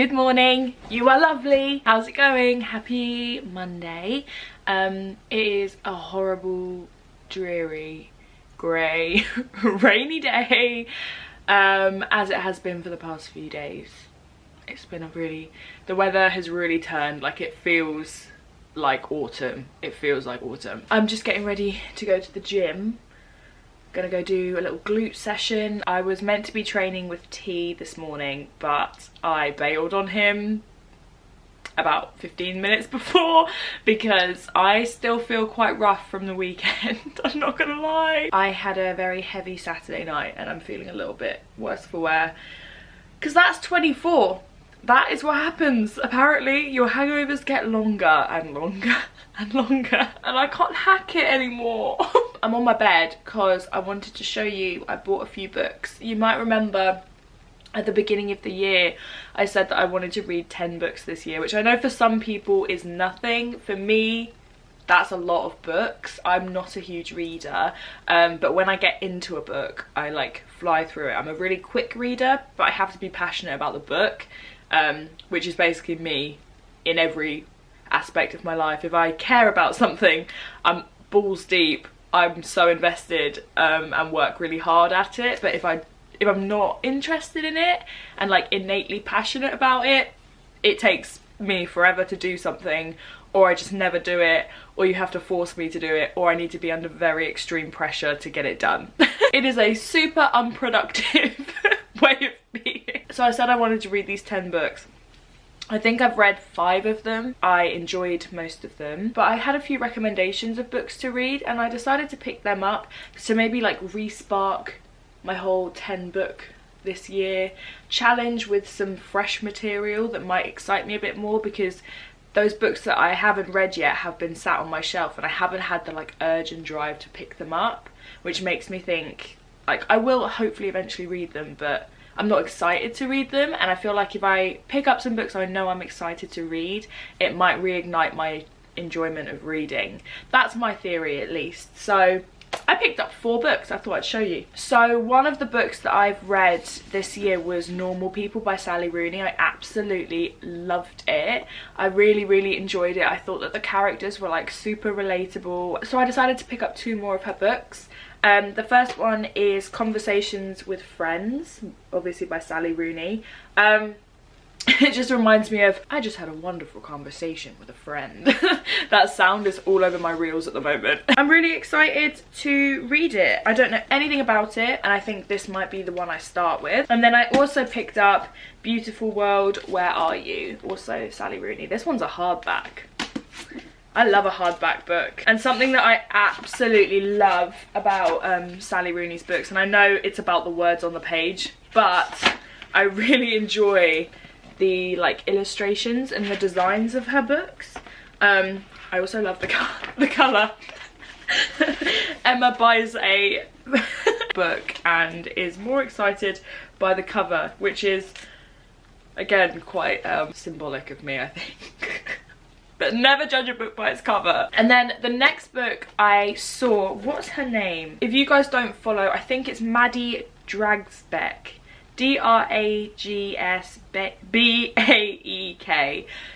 Good morning, you are lovely. How's it going? Happy Monday. It is a horrible, dreary, grey, rainy day, as it has been for the past few days. It's been the weather has really turned, like it feels like autumn. It feels like autumn. I'm just getting ready to go to the gym. Gonna go do a little glute session. I was meant to be training with T this morning, but I bailed on him about 15 minutes before because I still feel quite rough from the weekend. I'm not gonna lie. I had a very heavy Saturday night and I'm feeling a little bit worse for wear because that's 24. That is what happens. Apparently your hangovers get longer and longer and longer and I can't hack it anymore. I'm on my bed because I wanted to show you I bought a few books. You might remember at the beginning of the year I said that I wanted to read 10 books this year, which I know for some people is nothing. For me, that's a lot of books. I'm not a huge reader, but when I get into a book I like fly through it. I'm a really quick reader, but I have to be passionate about the book, which is basically me in every aspect of my life. If I care about something, I'm balls deep. I'm so invested and work really hard at it. But if I'm not interested in it and like innately passionate about it, it takes me forever to do something, or I just never do it, or you have to force me to do it, or I need to be under very extreme pressure to get it done. It is a super unproductive way of being. So I said I wanted to read these 10 books. I think I've read 5 of them. I enjoyed most of them, but I had a few recommendations of books to read and I decided to pick them up to maybe like re-spark my whole 10 book this year challenge with some fresh material that might excite me a bit more, because those books that I haven't read yet have been sat on my shelf and I haven't had the like urge and drive to pick them up, which makes me think like I will hopefully eventually read them, but I'm not excited to read them. And I feel like if I pick up some books I know I'm excited to read, it might reignite my enjoyment of reading. That's my theory at least. So I picked up 4 books I thought I'd show you. So one of the books that I've read this year was Normal People by Sally Rooney. I absolutely loved it. I really enjoyed it. I thought that the characters were like super relatable. So I decided to pick up 2 more of her books. The first one is Conversations with Friends, obviously by Sally Rooney. It just reminds me of, I just had a wonderful conversation with a friend. That sound is all over my reels at the moment. I'm really excited to read it. I don't know anything about it and I think this might be the one I start with. And then I also picked up Beautiful World, Where Are You? Also Sally Rooney. This one's a hardback. I love a hardback book, and something that I absolutely love about Sally Rooney's books, and I know it's about the words on the page, but I really enjoy the like illustrations and the designs of her books. I also love the colour. Emma buys a book and is more excited by the cover, which is again quite symbolic of me, I think. But never judge a book by its cover. And then the next book I saw, what's her name? If you guys don't follow, I think it's Maddie Dragsbeck. D-R-A-G-S-B-A-E-K.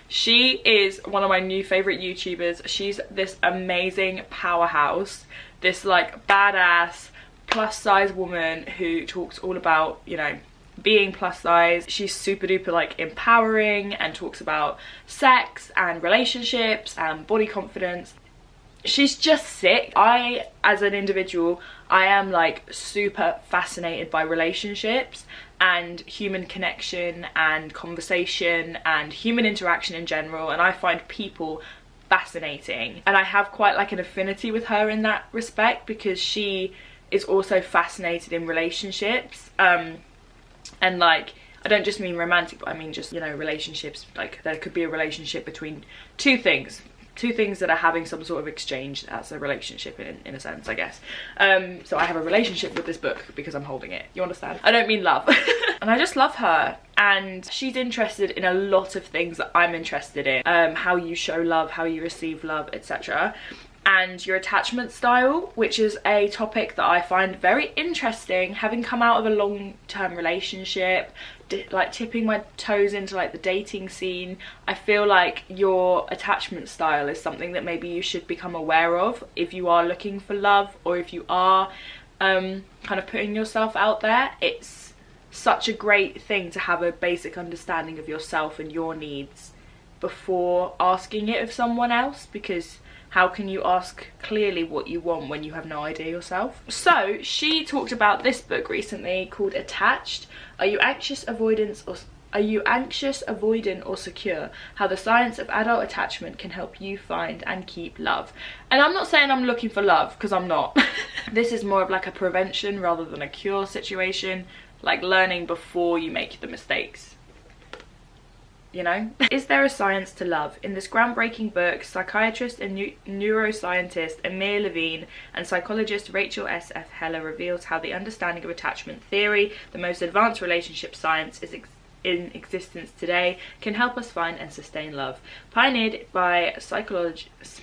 She is one of my new favourite YouTubers. She's this amazing powerhouse, this like badass plus size woman who talks all about, you know, being plus size. She's super duper like empowering and talks about sex and relationships and body confidence. She's just sick. I, as an individual, I am like super fascinated by relationships and human connection and conversation and human interaction in general, and I find people fascinating, and I have quite like an affinity with her in that respect because she is also fascinated in relationships. And like, I don't just mean romantic, but I mean just, you know, relationships. Like there could be a relationship between two things that are having some sort of exchange. That's a relationship in a sense, I guess. So I have a relationship with this book because I'm holding it. You understand? I don't mean love. And I just love her. And she's interested in a lot of things that I'm interested in. How you show love, how you receive love, etc. And your attachment style, which is a topic that I find very interesting, having come out of a long-term relationship, like tipping my toes into like the dating scene. I feel like your attachment style is something that maybe you should become aware of if you are looking for love, or if you are kind of putting yourself out there. It's such a great thing to have a basic understanding of yourself and your needs before asking it of someone else, because how can you ask clearly what you want when you have no idea yourself? So she talked about this book recently called Attached. Are you anxious, avoidant or secure? How the science of adult attachment can help you find and keep love. And I'm not saying I'm looking for love, because I'm not. This is more of like a prevention rather than a cure situation, like learning before you make the mistakes. You know? Is there a science to love? In this groundbreaking book, psychiatrist and neuroscientist Amir Levine and psychologist Rachel S.F. Heller reveals how the understanding of attachment theory, the most advanced relationship science in existence today, can help us find and sustain love. Pioneered by psychologist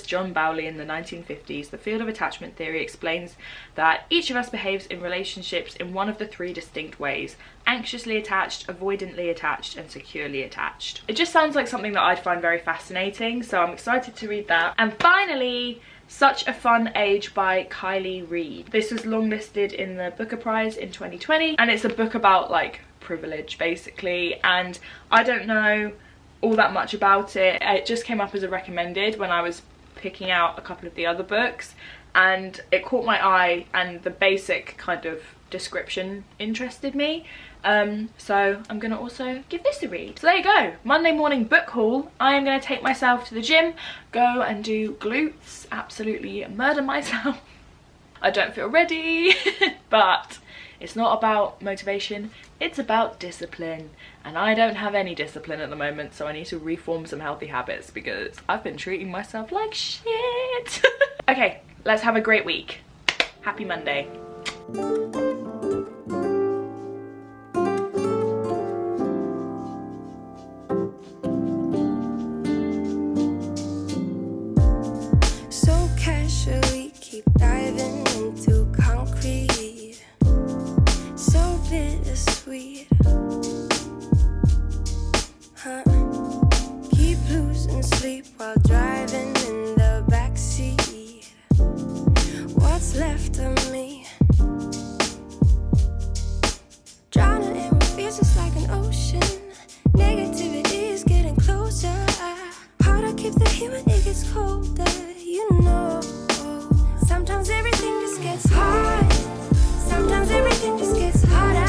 John Bowley in the 1950s, the field of attachment theory explains that each of us behaves in relationships in one of the three distinct ways: anxiously attached, avoidantly attached, and securely attached. It just sounds like something that I'd find very fascinating, so I'm excited to read that. And finally, Such a Fun Age by Kylie Reid. This was longlisted in the Booker Prize in 2020, and it's a book about like privilege basically, and I don't know all that much about it. It just came up as a recommended when I was picking out a couple of the other books, and it caught my eye, and the basic kind of description interested me. So I'm gonna also give this a read. So there you go, Monday morning book haul. I am gonna take myself to the gym, go and do glutes, absolutely murder myself. I don't feel ready, but it's not about motivation, it's about discipline. And I don't have any discipline at the moment, so I need to reform some healthy habits because I've been treating myself like shit. Okay, let's have a great week. Happy Monday. So casually keep diving into concrete, so bittersweet. Keep losing sleep while driving in the backseat. What's left of me? Drowning in what feels just like an ocean. Negativity is getting closer. Hard to keep the heat when it gets colder. You know, sometimes everything just gets hard. Sometimes everything just gets harder.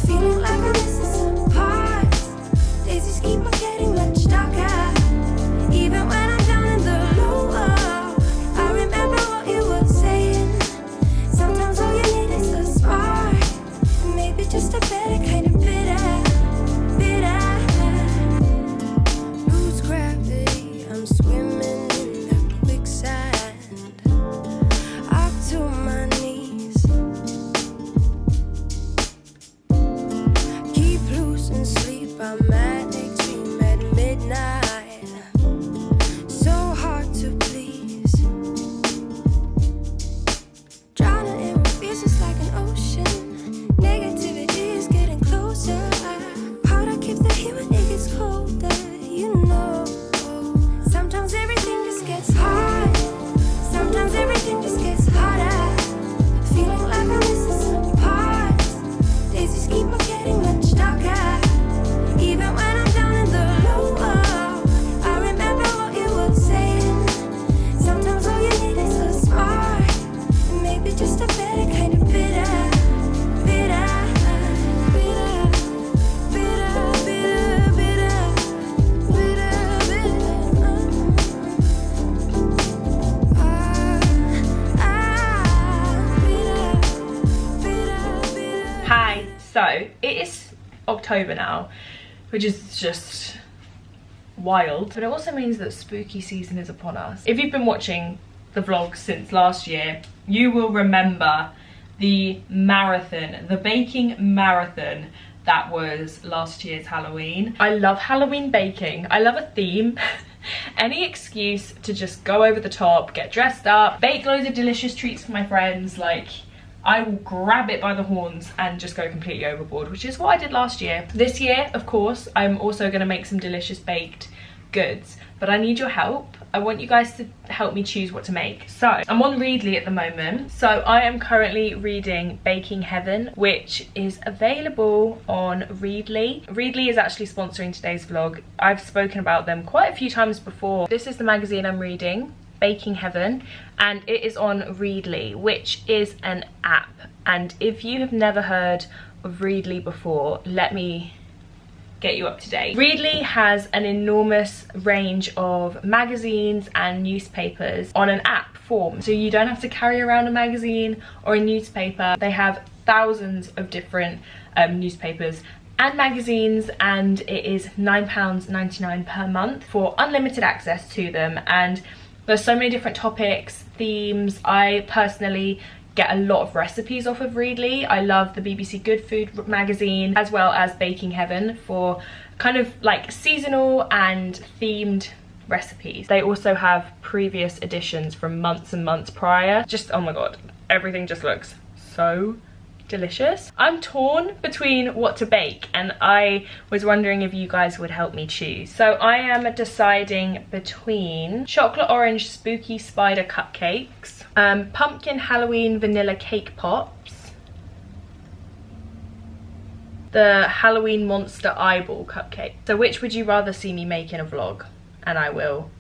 Feeling like I'm missing some parts. Daisies keep on getting much darker. Even when I'm down in the lower, I remember what you were saying. Sometimes all you need is a spark, and maybe just a better kind of bitter. Lose gravity, I'm swimming in the quicksand. Up to my knees. Keep losing sleep, I'm manic, dream at midnight. So hard to please. Drowning in what feels just like an ocean. Negativity is getting closer. Hard to keep the heat when it gets colder. You know, sometimes everything just gets hard. Sometimes everything just gets harder. Feeling like I'm missing some parts. Daisies keep on getting much darker. Even when I'm down in the lower, I remember what you were saying. Sometimes all you need is a spark, and maybe just a better kind of bitter. Hi, so it is October now, which is just wild, but it also means that spooky season is upon us. If you've been watching the vlogs since last year, you will remember the marathon, the baking marathon that was last year's Halloween. I love Halloween baking. I love a theme. Any excuse to just go over the top, get dressed up, bake loads of delicious treats for my friends, like I will grab it by the horns and just go completely overboard, which is what I did last year. This year, of course, I'm also going to make some delicious baked goods, but I need your help. I want you guys to help me choose what to make. So I'm on Readly at the moment. So I am currently reading Baking Heaven, which is available on Readly. Readly is actually sponsoring today's vlog. I've spoken about them quite a few times before. This is the magazine I'm reading, Baking Heaven, and it is on Readly, which is an app. And if you have never heard of Readly before, let me get you up to date. Readly has an enormous range of magazines and newspapers on an app form, so you don't have to carry around a magazine or a newspaper. They have thousands of different newspapers and magazines, and it is £9.99 per month for unlimited access to them. And there's so many different topics, themes. I personally get a lot of recipes off of Readly. I love the BBC Good Food magazine, as well as Baking Heaven for kind of like seasonal and themed recipes. They also have previous editions from months and months prior. Just, oh my god, everything just looks so delicious. I'm torn between what to bake, and I was wondering if you guys would help me choose. So I am deciding between chocolate orange spooky spider cupcakes, pumpkin Halloween vanilla cake pops, the Halloween monster eyeball cupcake. So which would you rather see me make in a vlog? And I will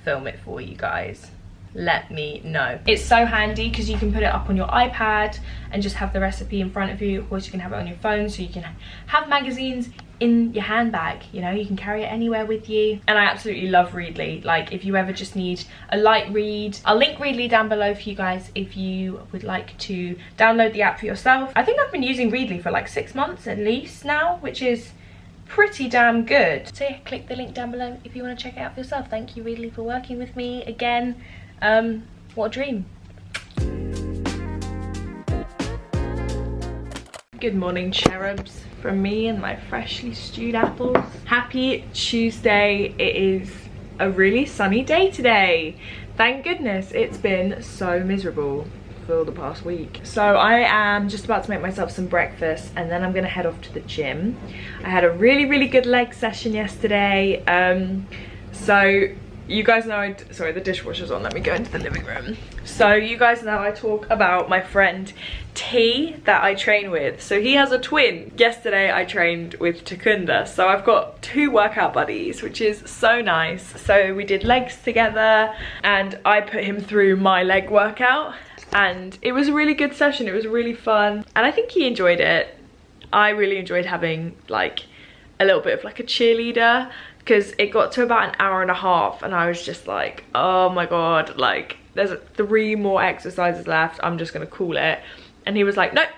film it for you guys. Let me know. It's so handy because you can put it up on your iPad and just have the recipe in front of you. Of course, you can have it on your phone, so you can have magazines in your handbag, you know, you can carry it anywhere with you. And I absolutely love Readly. Like, if you ever just need a light read, I'll link Readly down below for you guys if you would like to download the app for yourself. I think I've been using Readly for like 6 months at least now, which is pretty damn good. So yeah, click the link down below if you want to check it out for yourself. Thank you Readly for working with me again. What a dream. Good morning, cherubs, from me and my freshly stewed apples. Happy Tuesday. It is a really sunny day today. Thank goodness. It's been so miserable for the past week. So I am just about to make myself some breakfast, and then I'm gonna head off to the gym. I had a really good leg session yesterday. So you guys know, sorry, the dishwasher's on, let me go into the living room. So you guys know I talk about my friend T that I train with. So he has a twin. Yesterday I trained with Takunda, so I've got 2 workout buddies, which is so nice. So we did legs together and I put him through my leg workout, and it was a really good session. It was really fun and I think he enjoyed it. I really enjoyed having like a little bit of like a cheerleader, because it got to about an hour and a half and I was just like, oh my god, like there's 3 more exercises left, I'm just gonna call it. And he was like, nope.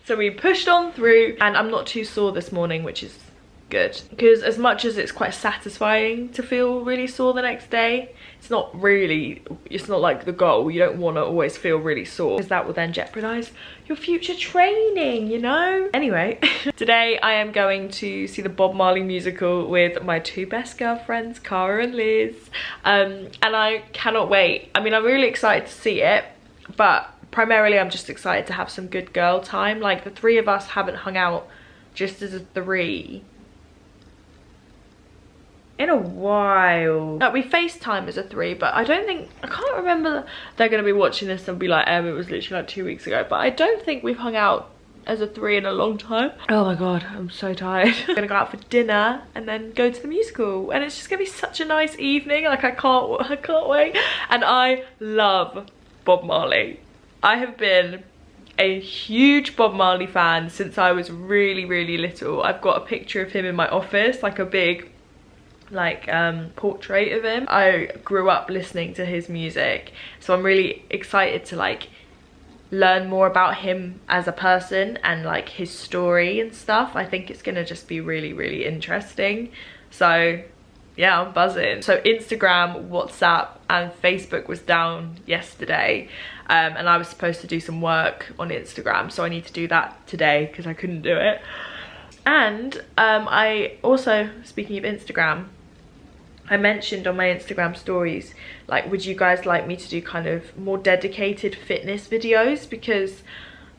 So we pushed on through, and I'm not too sore this morning, which is good, because as much as it's quite satisfying to feel really sore the next day, it's not like the goal. You don't want to always feel really sore, because that will then jeopardize your future training, you know. Anyway, today I am going to see the Bob Marley musical with my 2 best girlfriends, Cara and Liz, and I cannot wait. I mean, I'm really excited to see it, but primarily I'm just excited to have some good girl time. Like, the 3 of us haven't hung out just as a 3 in a while. Like, we FaceTime as a 3, but I can't remember they're gonna be watching this and be like, it was literally like 2 weeks ago, but I don't think we've hung out as a 3 in a long time. Oh my god, I'm so tired. I'm gonna go out for dinner and then go to the musical, and it's just gonna be such a nice evening. Like, I can't wait. And I love Bob Marley. I have been a huge Bob Marley fan since I was really little. I've got a picture of him in my office, like a big portrait of him. I grew up listening to his music, so I'm really excited to like learn more about him as a person and like his story and stuff. I think it's gonna just be really interesting. So yeah, I'm buzzing. So Instagram, WhatsApp and Facebook was down yesterday, and I was supposed to do some work on Instagram, so I need to do that today because I couldn't do it. And I also, speaking of Instagram, I mentioned on my Instagram stories, like, would you guys like me to do kind of more dedicated fitness videos? Because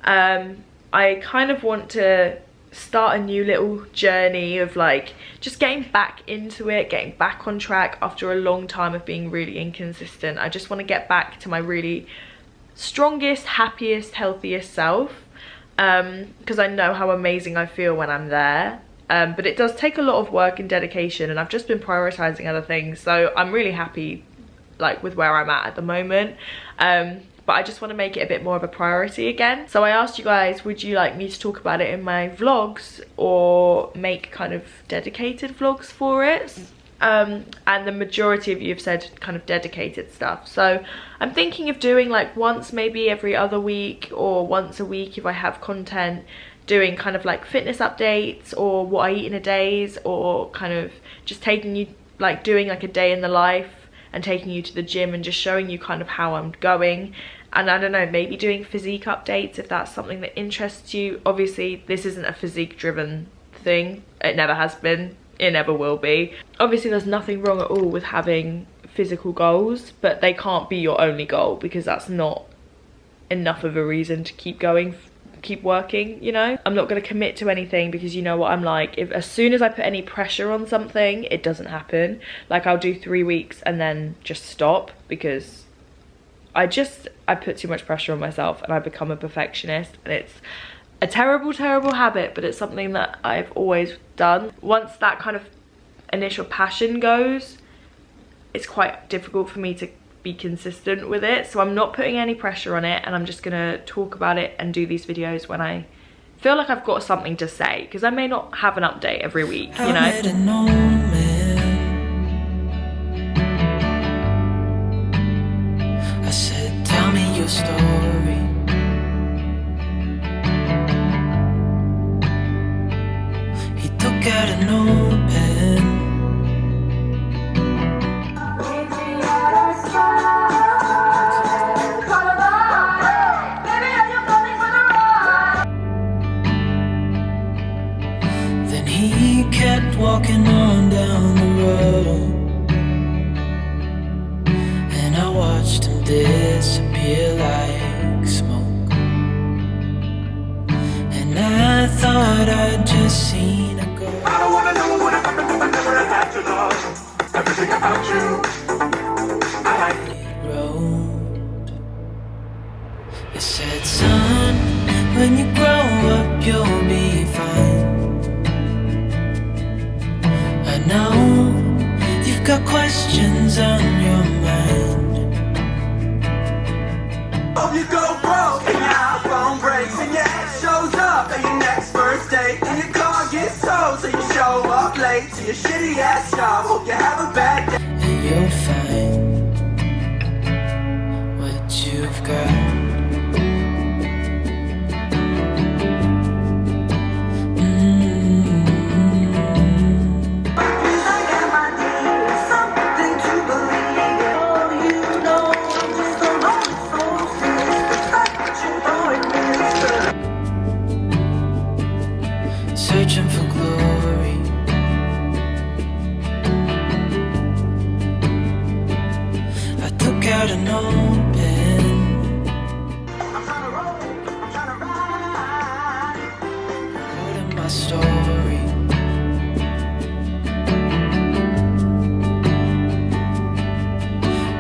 I kind of want to start a new little journey of like just getting back into it, getting back on track after a long time of being really inconsistent. I just want to get back to my really strongest, happiest, healthiest self, because I know how amazing I feel when I'm there. But it does take a lot of work and dedication, and I've just been prioritizing other things, so I'm really happy like with where I'm at the moment. But I just want to make it a bit more of a priority again. So I asked you guys, would you like me to talk about it in my vlogs or make kind of dedicated vlogs for it? And the majority of you have said kind of dedicated stuff. So I'm thinking of doing like once maybe every other week or once a week if I have content, doing kind of like fitness updates or what I eat in a days, or kind of just taking you, like doing like a day in the life and taking you to the gym and just showing you kind of how I'm going. And I don't know, maybe doing physique updates if that's something that interests you. Obviously this isn't a physique driven thing, it never has been, it never will be. Obviously there's nothing wrong at all with having physical goals, but they can't be your only goal, because that's not enough of a reason to keep going, keep working, you know. I'm not going to commit to anything, because you know what I'm like, if as soon as I put any pressure on something, it doesn't happen. Like I'll do 3 weeks and then just stop, because I put too much pressure on myself and I become a perfectionist, and it's a terrible habit, but it's something that I've always done. Once that kind of initial passion goes, it's quite difficult for me to be consistent with it. So I'm not putting any pressure on it, and I'm just gonna talk about it and do these videos when I feel like I've got something to say, because I may not have an update every week, you know. I said, tell me your story. He took out a notepad. Walking on down the road, and I watched him disappear like smoke, and I thought I'd just seen a ghost. I don't wanna know what happened if I never had to love everything about you. I like road. It said, son, when you grow up you'll be fine. Now you've got questions on your mind. Oh, you go broke and your phone breaks, and your ex shows up at your next first date, and your car gets towed so you show up late to your shitty ass job. Hope you have a bad day, and you'll find what you've got. Searching for glory. I took out a notepad. I'm trying to roll, I'm trying to ride. Recording my story.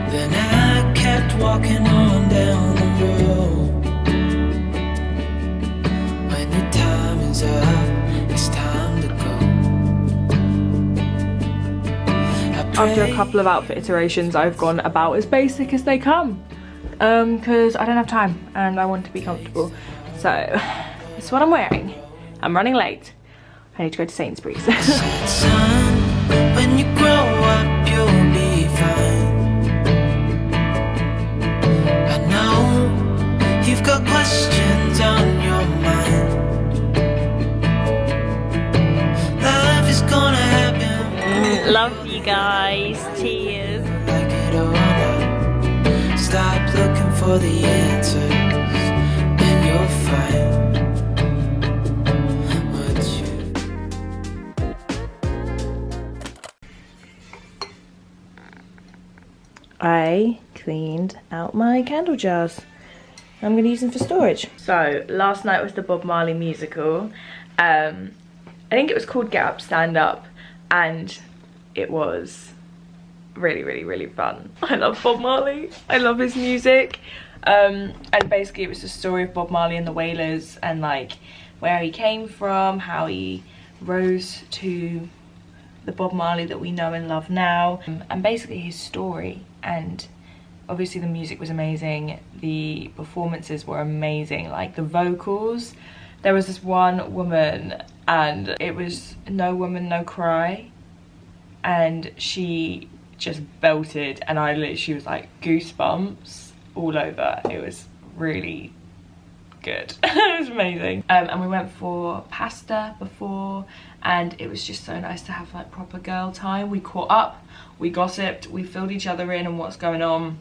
Then I kept walking on down the road. When your time is up, it's time to go. After a couple of outfit iterations, I've gone about as basic as they come, because I don't have time and I want to be comfortable. So this is what I'm wearing. I'm running late. I need to go to Sainsbury's. Son, when you grow up you'll be fine. I know you've got questions on your mind. Gonna happen. Love you guys. Cheers. Like it or not. Stop looking for the answers, and you'll find what you. I cleaned out my candle jars. I'm going to use them for storage. So last night was the Bob Marley musical. I think it was called Get Up, Stand Up, and it was really, really, really fun. I love Bob Marley. I love his music. And basically it was the story of Bob Marley and the Wailers, and like where he came from, how he rose to the Bob Marley that we know and love now, and basically his story. And obviously the music was amazing, the performances were amazing, like the vocals. There was this one woman and it was No Woman No Cry, and she just belted, and she was like goosebumps all over. It was really good. It was amazing. And we went for pasta before, and it was just so nice to have like proper girl time. We caught up, we gossiped, we filled each other in on what's going on,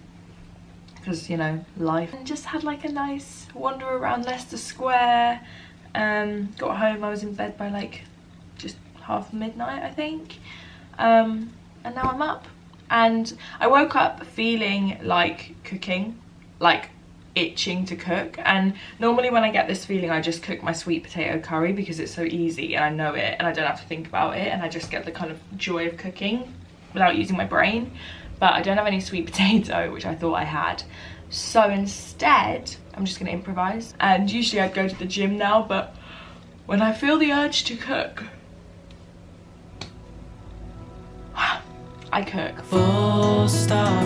because you know, life. And just had like a nice wander around Leicester Square. Got home, I was in bed by like just half midnight, I think. And now I'm up, and I woke up feeling like cooking, like itching to cook. And normally when I get this feeling, I just cook my sweet potato curry because it's so easy and I know it and I don't have to think about it, and I just get the kind of joy of cooking without using my brain. But I don't have any sweet potato, which I thought I had, so instead I'm just gonna improvise. And usually I'd go to the gym now, but when I feel the urge to cook, I cook. Full stop.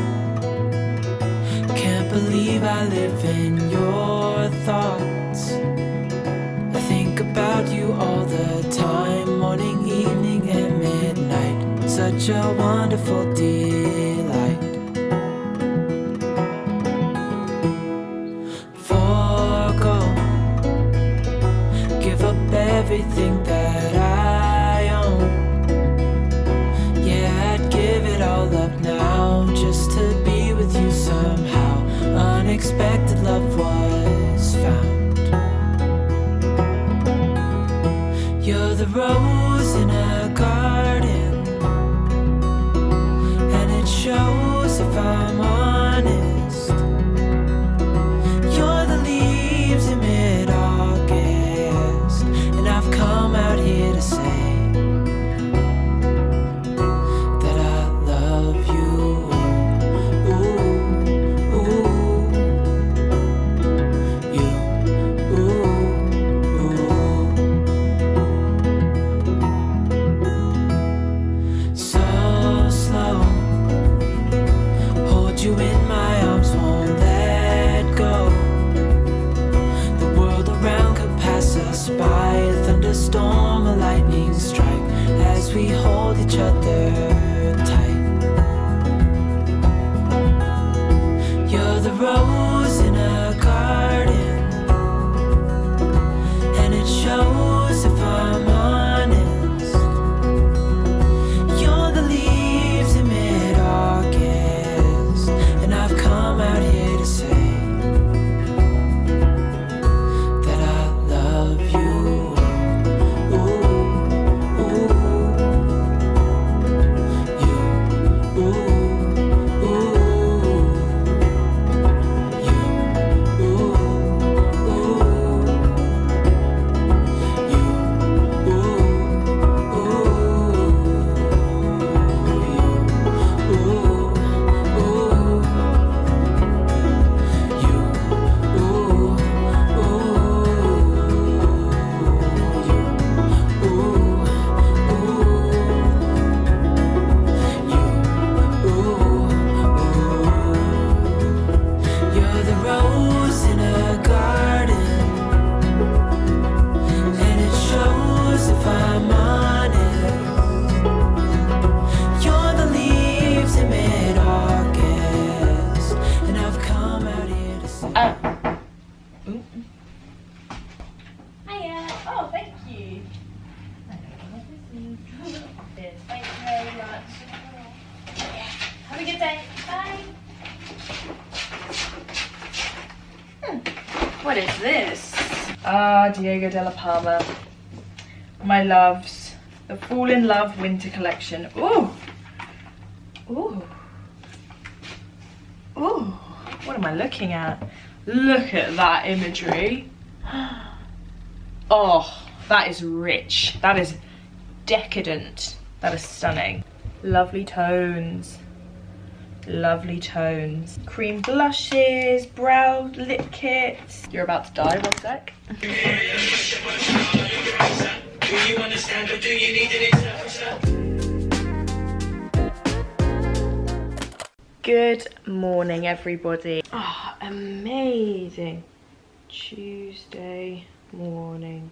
Can't believe I live in your thoughts. I think about you all the time, morning, evening, and midnight. Such a wonderful delight. Forgo, give up everything that I own. Yeah, I'd give it all up now just to be with you somehow. Unexpected love was found. You're the rose in a garden, and it shows if I'm honest. You're the leaves in mid-August, and I've come out here to say that I love you. Storm, a lightning strike as we hold each other tight. You're the rose in a garden, and it shows if I'm honest. You're the leaves in mid-August, and I've come out here to say that I love you. What is this? Ah, Diego de la Palma. My loves. The Fall in Love Winter Collection. Ooh. Ooh. Ooh. What am I looking at? Look at that imagery. Oh, that is rich. That is decadent. That is stunning. Lovely tones. Lovely tones. Cream blushes, brow lip kits. You're about to die, 1 sec. Do you understand or do you need an Good morning, everybody. Oh, amazing. Tuesday morning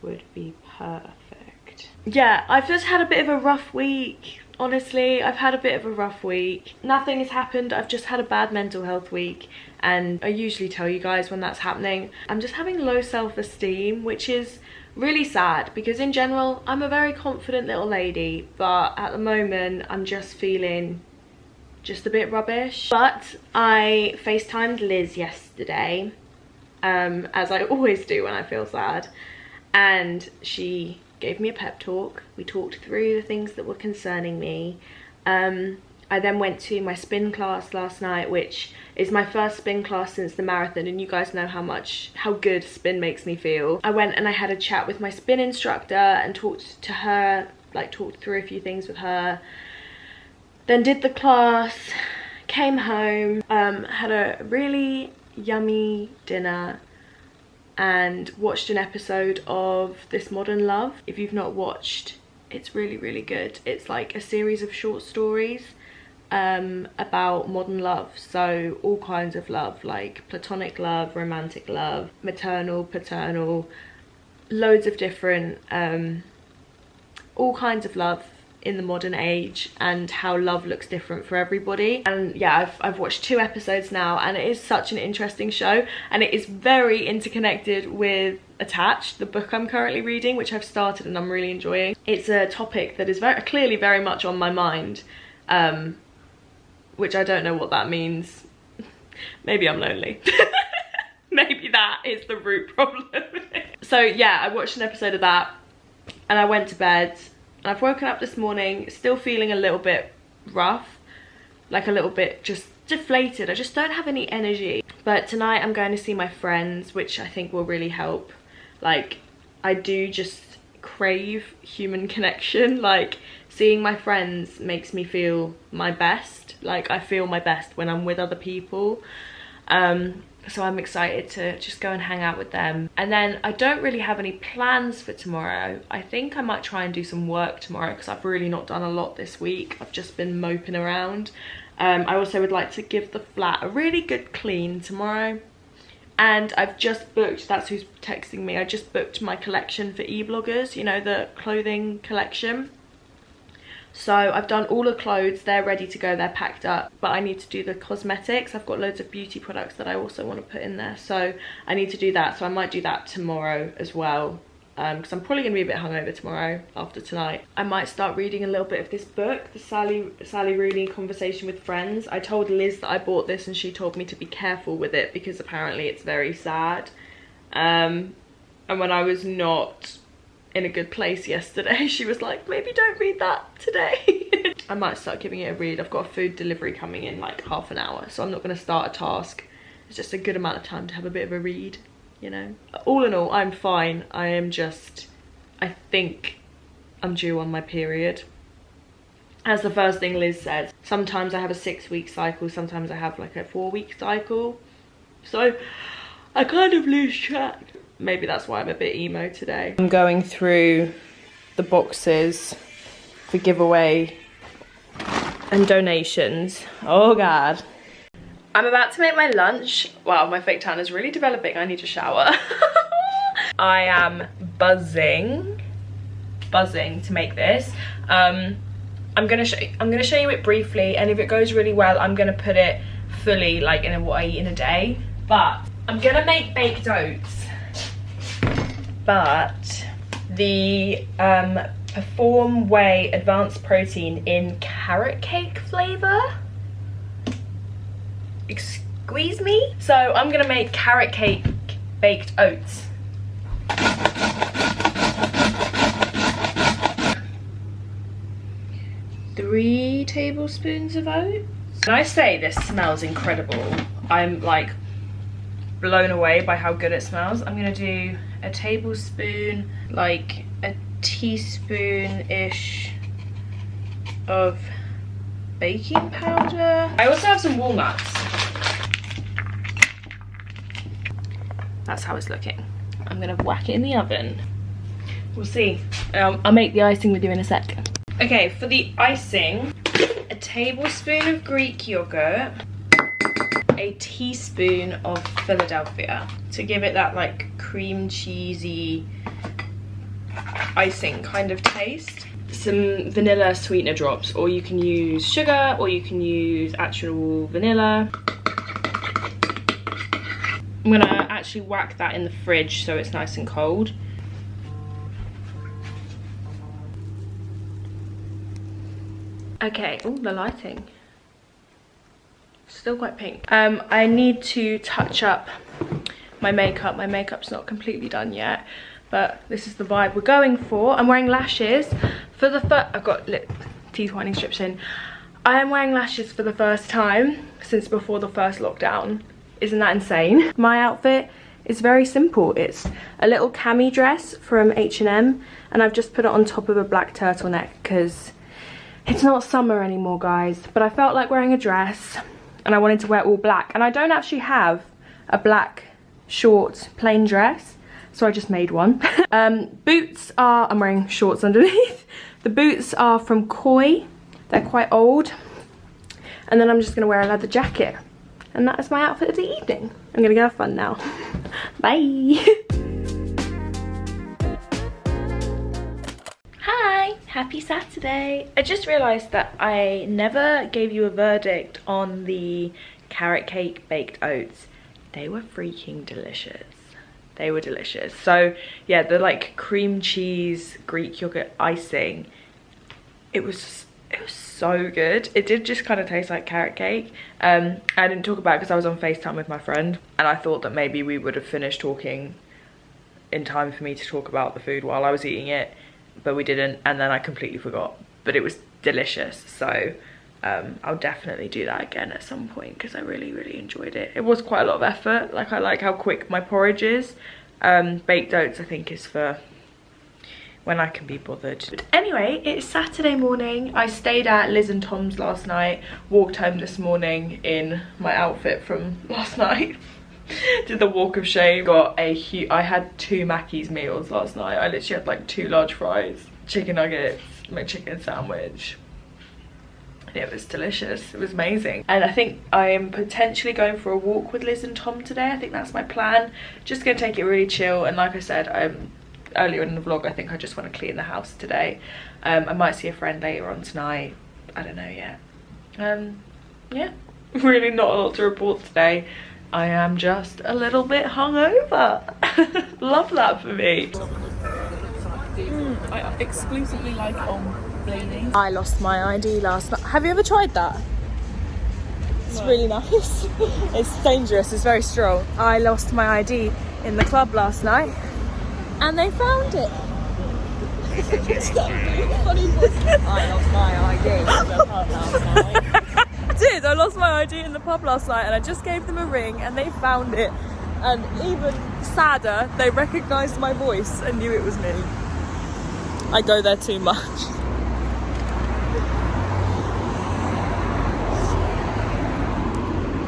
would be perfect. Yeah, I've just had a bit of a rough week. Honestly, I've had a bit of a rough week. Nothing has happened. I've just had a bad mental health week, and I usually tell you guys when that's happening. I'm just having low self-esteem, which is really sad because in general, I'm a very confident little lady, but at the moment, I'm just feeling just a bit rubbish. But I FaceTimed Liz yesterday, as I always do when I feel sad, and she gave me a pep talk. We talked through the things that were concerning me. I then went to my spin class last night, which is my first spin class since the marathon, and you guys know how good spin makes me feel. I went and I had a chat with my spin instructor and talked to her, like talked through a few things with her. Then did the class, came home, had a really yummy dinner, and watched an episode of This Modern Love. If you've not watched, it's really, really good. It's like a series of short stories about modern love. So all kinds of love, like platonic love, romantic love, maternal, paternal, loads of different, all kinds of love in the modern age, and how love looks different for everybody. And yeah, I've watched 2 episodes now, and it is such an interesting show, and it is very interconnected with Attached, the book I'm currently reading, which I've started and I'm really enjoying. It's a topic that is clearly very much on my mind, which I don't know what that means. Maybe I'm lonely. Maybe that is the root problem. So yeah, I watched an episode of that and I went to bed. And I've woken up this morning still feeling a little bit rough, like a little bit just deflated. I just don't have any energy. But tonight I'm going to see my friends, which I think will really help. Like, I do just crave human connection. Like, seeing my friends makes me feel my best. Like, I feel my best when I'm with other people. So I'm excited to just go and hang out with them. And then I don't really have any plans for tomorrow. I think I might try and do some work tomorrow because I've really not done a lot this week. I've just been moping around. I also would like to give the flat a really good clean tomorrow. And I've just booked, that's who's texting me, I just booked my collection for e-bloggers, you know, the clothing collection. So I've done all the clothes, they're ready to go, they're packed up, but I need to do the cosmetics. I've got loads of beauty products that I also want to put in there, so I need to do that. So I might do that tomorrow as well, because I'm probably going to be a bit hungover tomorrow after tonight. I might start reading a little bit of this book, the Sally Rooney Conversation with Friends. I told Liz that I bought this and she told me to be careful with it because apparently it's very sad. And when I was not in a good place yesterday, she was like, maybe don't read that today. I might start giving it a read. I've got a food delivery coming in like half an hour, so I'm not going to start a task. It's just a good amount of time to have a bit of a read, you know. All in all, I'm fine. I am just, I think I'm due on my period. As the first thing Liz said, sometimes I have a 6-week cycle, sometimes I have like a 4-week cycle, so I kind of lose track. Maybe that's why I'm a bit emo today. I'm going through the boxes for giveaway and donations. Oh God. I'm about to make my lunch. Wow, my fake tan is really developing. I need to shower. I am buzzing to make this. I'm gonna show you it briefly, and if it goes really well, I'm gonna put it fully like in what I eat in a day. But I'm gonna make baked oats. But the Perform Whey Advanced Protein in carrot cake flavour. Excuse me? So I'm gonna make carrot cake baked oats. 3 tablespoons of oats. When I say this smells incredible, I'm like blown away by how good it smells. I'm gonna do a tablespoon, like a teaspoon-ish of baking powder. I also have some walnuts. That's how it's looking. I'm gonna whack it in the oven. We'll see. I'll make the icing with you in a sec. Okay, for the icing, a tablespoon of Greek yogurt, a teaspoon of Philadelphia to give it that like cream cheesy icing kind of taste. Some vanilla sweetener drops, or you can use sugar, or you can use actual vanilla. I'm gonna actually whack that in the fridge so it's nice and cold. Okay, oh, the lighting. Still quite pink. I need to touch up my makeup. My makeup's not completely done yet, but this is the vibe we're going for. I'm wearing lashes for the first, I've got teeth whitening strips in. I am wearing lashes for the first time since before the first lockdown. Isn't that insane? My outfit is very simple. It's a little cami dress from H&M, and I've just put it on top of a black turtleneck because it's not summer anymore, guys. But I felt like wearing a dress and I wanted to wear all black, and I don't actually have a black short plain dress, so I just made one. Boots are, I'm wearing shorts underneath. The boots are from Koi. They're quite old. And then I'm just gonna wear a leather jacket. And that is my outfit of the evening. I'm gonna go have fun now. Bye. Hi, happy Saturday. I just realised that I never gave you a verdict on the carrot cake baked oats. They were freaking delicious. They were delicious. So yeah, the like cream cheese Greek yogurt icing, it was so good. It did just kind of taste like carrot cake. I didn't talk about it because I was on FaceTime with my friend, and I thought that maybe we would have finished talking in time for me to talk about the food while I was eating it, but we didn't, and then I completely forgot. But it was delicious, so I'll definitely do that again at some point because I really enjoyed it. It was quite a lot of effort. Like, I like how quick my porridge is. Baked oats I think is for when I can be bothered. But anyway, it's Saturday morning. I stayed at Liz and Tom's last night, walked home this morning in my outfit from last night. Did the walk of shame. Got a huge, I had 2 Mackey's meals last night. I literally had like 2 large fries, chicken nuggets, my chicken sandwich. It was delicious. It was amazing. And I think I am potentially going for a walk with Liz and Tom today. I think that's my plan. Just gonna take it really chill, and like I said, earlier in the vlog, I think I just want to clean the house today. I might see a friend later on tonight. I don't know yet. Yeah, really not a lot to report today. I am just a little bit hungover. Love that for me. I exclusively like on bleeding. I lost my ID last night. Have you ever tried that? It's really nice. It's dangerous, it's very strong. I lost my ID in the club last night and they found it. It's that really funny voice. I lost my ID in the pub last night. I did, I lost my ID in the pub last night and I just gave them a ring and they found it. And even sadder, they recognised my voice and knew it was me. I go there too much.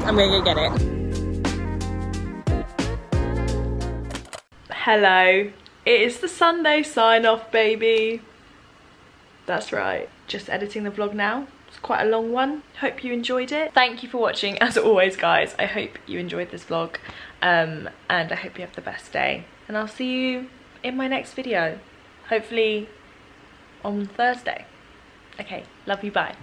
I'm gonna go get it. Hello. It is the Sunday sign off, baby. That's right. Just editing the vlog now. It's quite a long one. Hope you enjoyed it. Thank you for watching as always, guys. I hope you enjoyed this vlog. And I hope you have the best day. And I'll see you in my next video. Hopefully on Thursday. Okay, love you, bye.